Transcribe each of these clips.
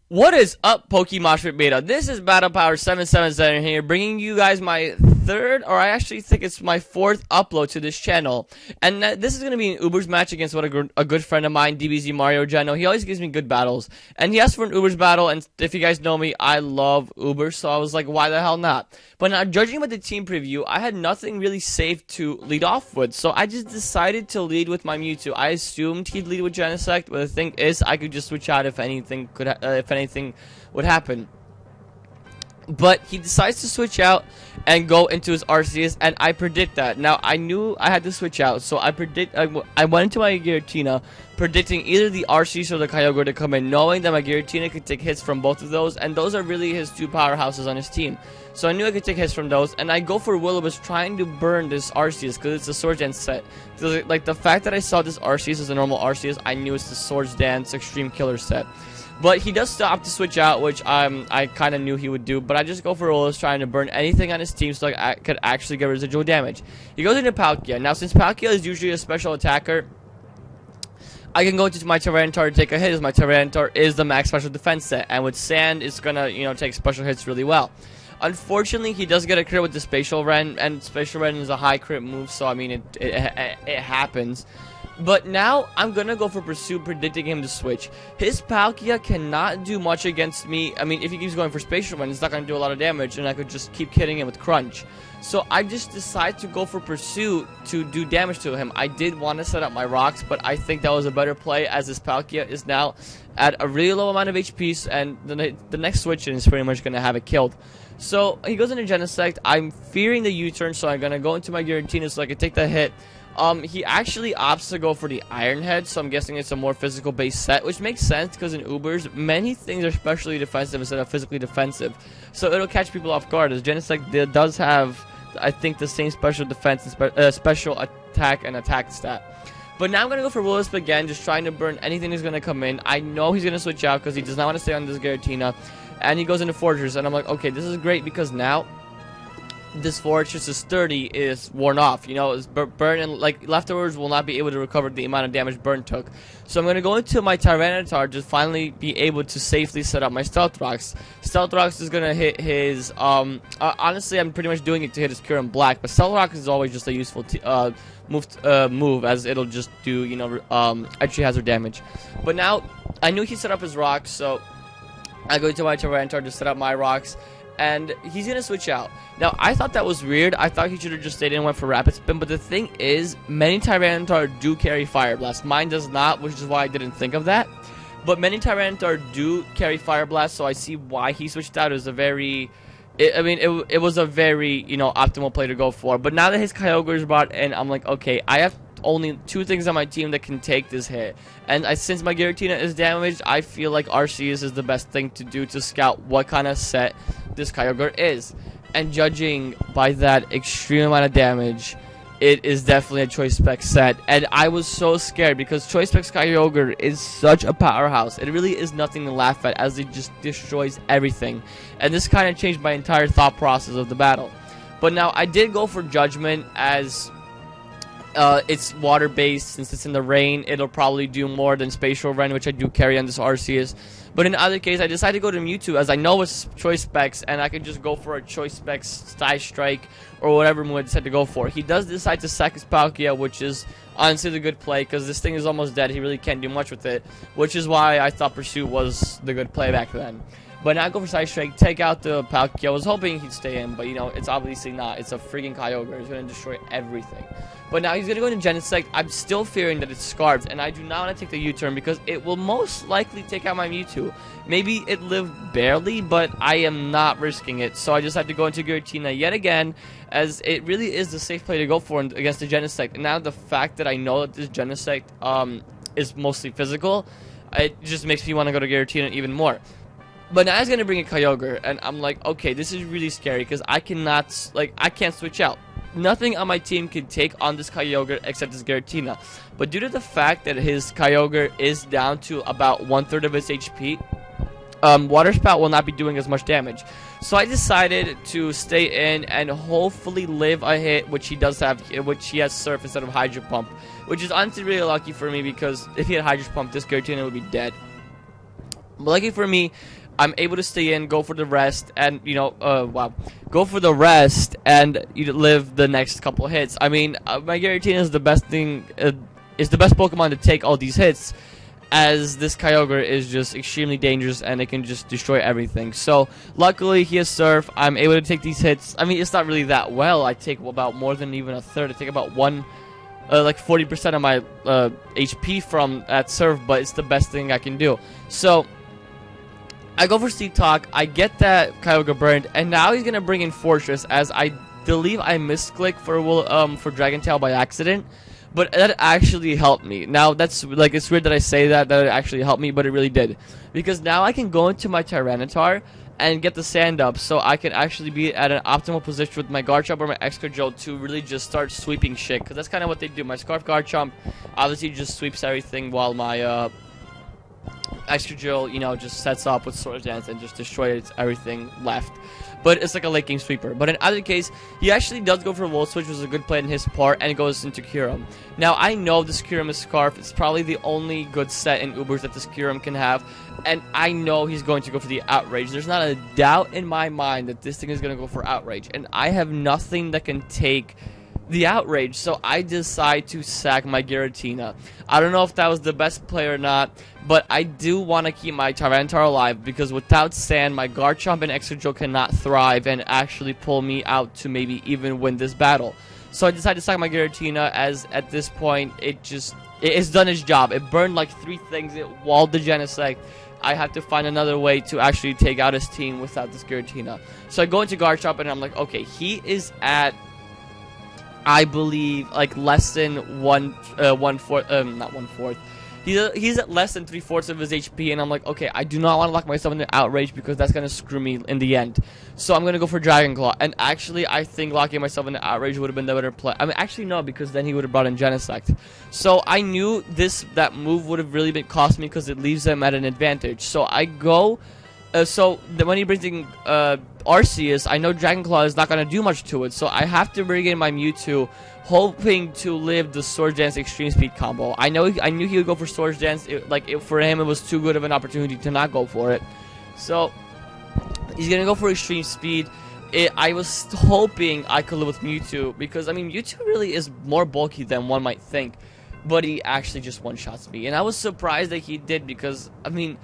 What is up, Pokemon Beta? This is Battlepower777 here, bringing you guys my third, or I actually think it's my fourth upload to this channel. And this is going to be an Ubers match against a good friend of mine, DBZMarioGeno. He always gives me good battles. And he asked for an Ubers battle, and if you guys know me, I love Ubers, so I was like, why the hell not? But now, judging by the team preview, I had nothing really safe to lead off with, so I just decided to lead with my Mewtwo. I assumed he'd lead with Genesect, but the thing is, I could just switch out if anything would happen. But he decides to switch out and go into his Arceus, and I predict that. Now, I knew I had to switch out, so I went into my Giratina predicting either the Arceus or the Kyogre to come in, knowing that my Giratina could take hits from both of those, and those are really his two powerhouses on his team. So I knew I could take hits from those, and I go for Will-O-Wisp trying to burn this Arceus because it's a Swords Dance set. So, like, the fact that I saw this Arceus as a normal Arceus, I knew it's the Swords Dance Extreme Killer set. But he does stop to switch out, which I kind of knew he would do. But I just go for Will-O-Wisp trying to burn anything on his team so I could actually get residual damage. He goes into Palkia. Now, since Palkia is usually a special attacker, I can go into my Tyranitar to take a hit, as my Tyranitar is the max special defense set. And with Sand, it's going to, take special hits really well. Unfortunately, he does get a crit with the Spatial Ren, and Spatial Ren is a high crit move, so I mean, it happens. But now, I'm going to go for Pursuit, predicting him to switch. His Palkia cannot do much against me. I mean, if he keeps going for Spatial Ren, it's not going to do a lot of damage, and I could just keep hitting him with Crunch. So I just decide to go for Pursuit to do damage to him. I did want to set up my rocks, but I think that was a better play, as his Palkia is now at a really low amount of HP, and the next switch in is pretty much going to have it killed. So he goes into Genesect. I'm fearing the U-turn, so I'm going to go into my Giratina so I can take the hit. He actually opts to go for the Iron Head, so I'm guessing it's a more physical based set, which makes sense because in Ubers, many things are specially defensive instead of physically defensive. So it'll catch people off guard, as Genesect does have, I think, the same special defense and special attack and attack stat. But now I'm going to go for Will-O-Wisp again, just trying to burn anything that's going to come in. I know he's going to switch out because he does not want to stay on this Giratina. And he goes into Fortress, and I'm like, okay, this is great because now this Fortress's 30 is worn off. It's burn, and like leftovers will not be able to recover the amount of damage burn took. So I'm going to go into my Tyranitar to finally be able to safely set up my Stealth Rocks. Stealth Rocks is going to hit his, honestly, I'm pretty much doing it to hit his Current Black, but Stealth Rocks is always just a useful move, as it'll just do, entry hazard damage. But now, I knew he set up his rocks, so I go to my Tyranitar to set up my rocks, and he's going to switch out. Now, I thought that was weird. I thought he should have just stayed in and went for Rapid Spin, but the thing is, many Tyranitar do carry Fire Blast. Mine does not, which is why I didn't think of that. But many Tyranitar do carry Fire Blast, so I see why he switched out. It was a very... It was a very, optimal play to go for. But now that his Kyogre is brought in, I'm like, okay, I have only two things on my team that can take this hit. And since my Giratina is damaged, I feel like Arceus is the best thing to do to scout what kind of set this Kyogre is. And judging by that extreme amount of damage, it is definitely a Choice Spec set. And I was so scared because Choice Spec's Kyogre is such a powerhouse. It really is nothing to laugh at, as it just destroys everything. And this kind of changed my entire thought process of the battle. But now, I did go for Judgment, as it's water based. Since it's in the rain, it'll probably do more than Spatial Ren, which I do carry on this Arceus. But in either case, I decided to go to Mewtwo, as I know it's Choice Specs, and I could just go for a Choice Specs Sky Strike or whatever move I decide to go for. He does decide to sack his Palkia, which is honestly the good play, because this thing is almost dead. He really can't do much with it, which is why I thought Pursuit was the good play back then. But now I go for Side Strike, take out the Palkia. I was hoping he'd stay in, but it's obviously not. It's a freaking Kyogre. It's going to destroy everything. But now he's going to go into Genesect. I'm still fearing that it's Scarfed, and I do not want to take the U-turn because it will most likely take out my Mewtwo. Maybe it lived barely, but I am not risking it. So I just have to go into Giratina yet again, as it really is the safe play to go for against the Genesect. And now the fact that I know that this Genesect is mostly physical, it just makes me want to go to Giratina even more. But now he's going to bring a Kyogre, and I'm like, okay, this is really scary because I can't switch out. Nothing on my team can take on this Kyogre except this Giratina. But due to the fact that his Kyogre is down to about 1/3 of its HP, Water Spout will not be doing as much damage. So I decided to stay in and hopefully live a hit, which he does have, which he has Surf instead of Hydro Pump, which is honestly really lucky for me because if he had Hydro Pump, this Giratina would be dead. But lucky for me, I'm able to stay in, go for the rest, and go for the rest and live the next couple hits. I mean, my Giratina is the best thing, is the best Pokemon to take all these hits, as this Kyogre is just extremely dangerous and it can just destroy everything. So luckily he has Surf. I'm able to take these hits. I mean, it's not really that well. I take about more than even a third. I take about like 40% of my HP from that Surf, but it's the best thing I can do. So I go for Steep Talk, I get that Kyogre burned, and now he's gonna bring in Fortress, as I believe I misclicked for Dragon Tail by accident, but that actually helped me. Now that's like, it's weird that I say that it actually helped me, but it really did, because now I can go into my Tyranitar and get the sand up, so I can actually be at an optimal position with my Garchomp or my Excadrill to really just start sweeping shit, because that's kind of what they do. My Scarf Garchomp obviously just sweeps everything, while my Excadrill, just sets up with Swords Dance and just destroys everything left. But it's like a late game sweeper. But in either case, he actually does go for Volt Switch, which was a good play on his part, and it goes into Kyurem. Now, I know this Kyurem is Scarf. It's probably the only good set in Ubers that this Kyurem can have, and I know he's going to go for the Outrage. There's not a doubt in my mind that this thing is going to go for Outrage, and I have nothing that can take the Outrage, so I decide to sack my Giratina. I don't know if that was the best play or not, but I do want to keep my Tyranitar alive, because without Sand, my Garchomp and Excadrill cannot thrive and actually pull me out to maybe even win this battle. So I decided to sack my Giratina, as at this point it's done its job. It burned like 3 things, it walled the Genesect. I have to find another way to actually take out his team without this Giratina. So I go into Garchomp and I'm like, okay, he is at, I believe, like less than not 1/4. He's at less than 3/4 of his HP, and I'm like, okay, I do not want to lock myself into Outrage, because that's gonna screw me in the end. So I'm gonna go for Dragon Claw, and actually, I think locking myself into Outrage would have been the better play. I mean, actually no, because then he would have brought in Genesect. So I knew that move would have really been cost me, because it leaves him at an advantage. So I go. When he brings in Arceus, I know Dragon Claw is not going to do much to it, so I have to bring in my Mewtwo, hoping to live the Swords Dance Extreme Speed combo. I knew he would go for Swords Dance. For him, it was too good of an opportunity to not go for it. So he's going to go for Extreme Speed. I was hoping I could live with Mewtwo, because, I mean, Mewtwo really is more bulky than one might think, but he actually just one-shots me. And I was surprised that he did, because, I mean,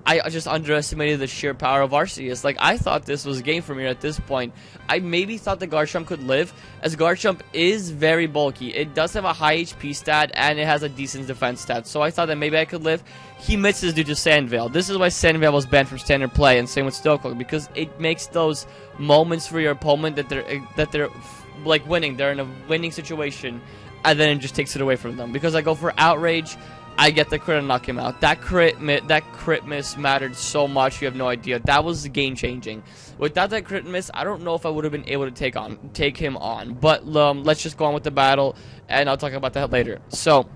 I just underestimated the sheer power of Arceus. Like, I thought this was a game for me at this point. I maybe thought the Garchomp could live, as Garchomp is very bulky. It does have a high HP stat, and it has a decent defense stat. So I thought that maybe I could live. He misses due to Sandveil. This is why Sandveil was banned from standard play, and same with Stonecoat, because it makes those moments for your opponent that they're like winning. They're in a winning situation, and then it just takes it away from them. Because I go for Outrage, I get the crit and knock him out. That crit miss mattered so much, you have no idea. That was game changing. Without that crit miss, I don't know if I would have been able to take him on. But let's just go on with the battle, and I'll talk about that later. So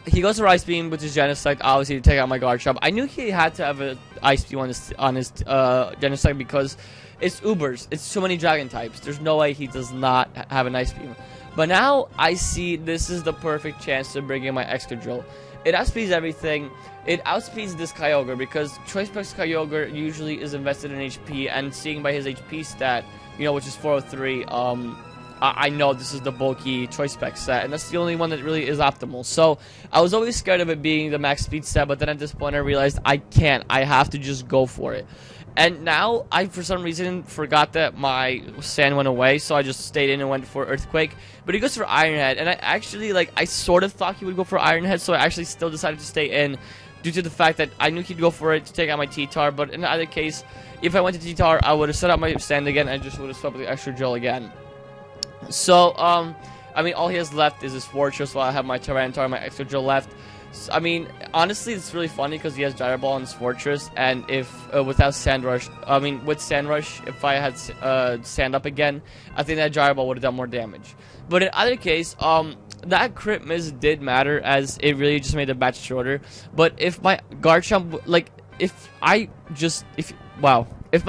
he goes for Ice Beam, which is Genesect, obviously, to take out my Garchomp. I knew he had to have an Ice Beam on his Genesect, because it's Ubers. It's so many Dragon types. There's no way he does not have an Ice Beam. But now I see this is the perfect chance to bring in my Excadrill. It outspeeds everything. It outspeeds this Kyogre, because Choice Specs Kyogre usually is invested in HP, and seeing by his HP stat, which is 403, I know this is the bulky Choice Spec set, and that's the only one that really is optimal. So I was always scared of it being the max speed set, but then at this point I realized I can't. I have to just go for it. And now, I, for some reason, forgot that my Sand went away, so I just stayed in and went for Earthquake. But he goes for Iron Head, and I actually, I sort of thought he would go for Iron Head, so I actually still decided to stay in, due to the fact that I knew he'd go for it to take out my T-Tar. But in either case, if I went to T-Tar, I would have set up my Sand again, and just would have swept the Excadrill again. So, I mean, all he has left is his Fortress, while I have my Tyranitar and my Excadrill left. I mean, honestly, it's really funny, because he has Gyro Ball in his Fortress, and if without Sand Rush, I mean, with Sand Rush, if I had Sand up again, I think that Gyro Ball would have done more damage. But in either case, that crit miss did matter, as it really just made the batch shorter. But if my Garchomp, if my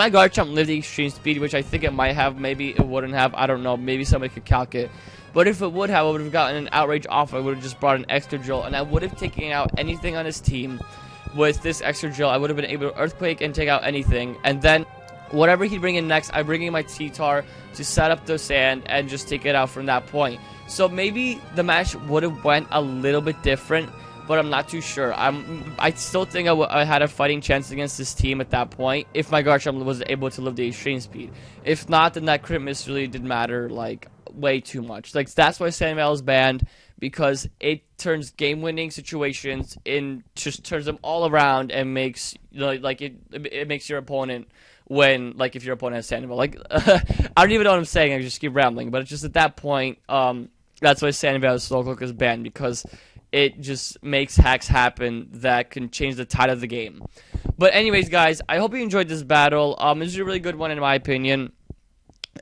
Garchomp lived the Extreme Speed, which I think it might have, maybe it wouldn't have, I don't know, maybe somebody could calc it. But if it would have, I would have gotten an Outrage off. I would have just brought an Excadrill, and I would have taken out anything on his team. with this extra drill, I would have been able to Earthquake and take out anything. And then whatever he'd bring in next, I bring in my T-Tar to set up the sand and just take it out from that point. So maybe the match would have went a little bit different, but I'm not too sure. I still think I had a fighting chance against this team at that point if my Garchomp was able to live the extreme speed. If not, then that crit miss really did matter like way too much. Like that's why Sandveil is banned, because it turns game-winning situations in, just turns them all around and makes it makes your opponent when, like, if your opponent has Sandveil. Like I don't even know what I'm saying. I just keep rambling, but it's just at that point, that's why Sandveil's Slowpoke is banned, because it just makes hacks happen that can change the tide of the game. But anyways, guys, I hope you enjoyed this battle. This is a really good one in my opinion.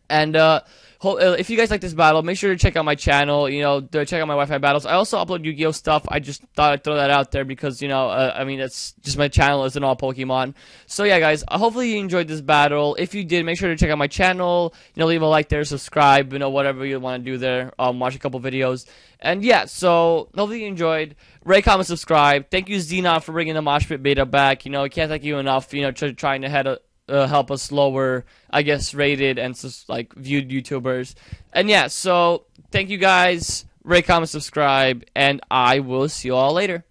And if you guys like this battle, make sure to check out my channel. You know, check out my Wi-Fi battles. I also upload Yu-Gi-Oh stuff. I just thought I'd throw that out there because, you know, I mean, it's just my channel isn't all Pokemon. So yeah, guys, hopefully you enjoyed this battle. If you did, make sure to check out my channel. You know, leave a like there, subscribe. You know, whatever you want to do there. Watch a couple videos. And yeah, so hopefully you enjoyed. Rate, comment, subscribe. Thank you, Xenon, for bringing the Mosh Pit Beta back. You know, I can't thank you enough. You know, trying to help us lower, I guess, rated and like viewed YouTubers. And yeah, so thank you guys. Rate, comment, subscribe, and I will see you all later.